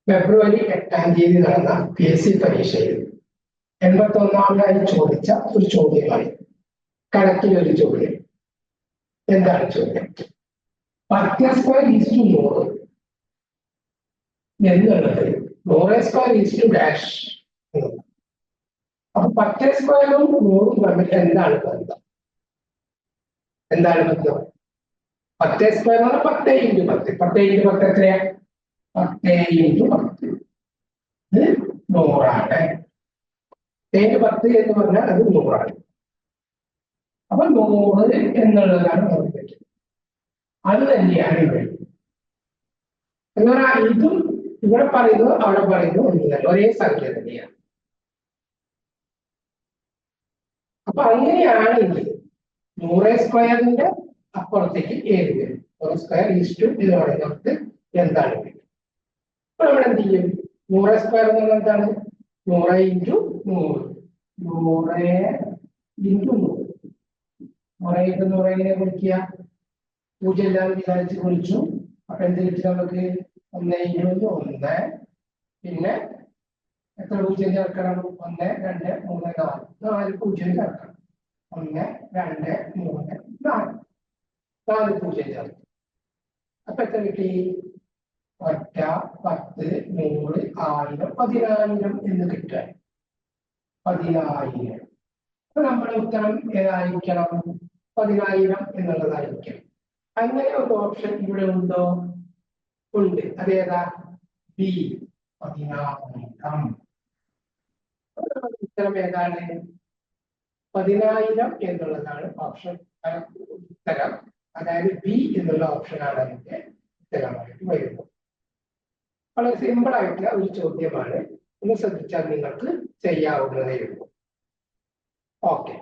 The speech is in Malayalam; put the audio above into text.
ഫെബ്രുവരി 8-ാം തീയതി നടന്ന PSC പരീക്ഷയിൽ 81-ാമതായി ചോദിച്ച ഒരു ചോദ്യമായി. കണക്കിലൊരു ചോദ്യം. എന്താണ് ചോദ്യം? 10² എന്നുള്ളത് 100² ഡാഷ്. അപ്പൊ 10² 100 തമ്മിൽ എന്താണ് ബന്ധം? എന്താണ് ബന്ധം? 10² 10 × 10. 10 × 10 എത്രയാ? 10 × 10 100ആണ്. 10 × 10 എന്ന് പറഞ്ഞാൽ അത് 100ആണ്. അപ്പൊ 100 എന്നുള്ളതാണ് നമുക്ക് പറ്റുന്നത്. അത് തന്നെയാണ് ഇവിടെ. എന്ന് പറഞ്ഞാൽ ഇതും ഇവിടെ പറയുന്നത് അവിടെ പറയുന്നത് ഒന്നുമില്ല, ഒരേ സംഖ്യ തന്നെയാണ്. അപ്പൊ അങ്ങനെയാണെങ്കിൽ 100² അപ്പുറത്തേക്ക് 7 വരും. 100² എന്ന് പറയുന്നത് എന്താണ്? അപ്പൊ നമ്മൾ എന്ത് ചെയ്യും? 100² എന്നുള്ളത് എന്താണ്? 100 × 100. 100 × 100. 100 × 100 എങ്ങനെ കുറിക്കുക? 0 എല്ലാം വിചാരിച്ച് കുറിച്ചു. അപ്പൊ എന്ത് കിട്ടി നമുക്ക്? 1 × 1. പിന്നെ എത്ര 0 ചേർക്കണം? 1 2 3 4. 4 0 ചേർക്കണം. 1 2 3 4. 4 0 ചേർക്കണം. അപ്പൊ എത്ര കിട്ടി? 1 10 100 1000 10000 എന്ന് കിട്ടുക. 10000. അപ്പൊ നമ്മുടെ ഉത്തരം ഏതായിരിക്കണം? 10000 എന്നുള്ളതായിരിക്കും. അങ്ങനെ ഒരു ഓപ്ഷൻ ഇവിടെ ഉണ്ടോ? ഉണ്ട്. അതേതാ? ബി, 10000. ഉത്തരം ഏതാണ്? 10000 എന്നുള്ളതാണ് ഓപ്ഷൻ ഉത്തരം. അതായത് ബി എന്നുള്ള ഓപ്ഷനാണ് അതിന്റെ ഉത്തരമായിട്ട് വരുന്നത്. വളരെ സിമ്പിൾ ആയിട്ടുള്ള ഒരു ചോദ്യമാണ്. ഒന്ന് ശ്രദ്ധിച്ചാൽ നിങ്ങൾക്ക് ചെയ്യാവുന്നതേ ഉള്ളൂ. ഓക്കെ.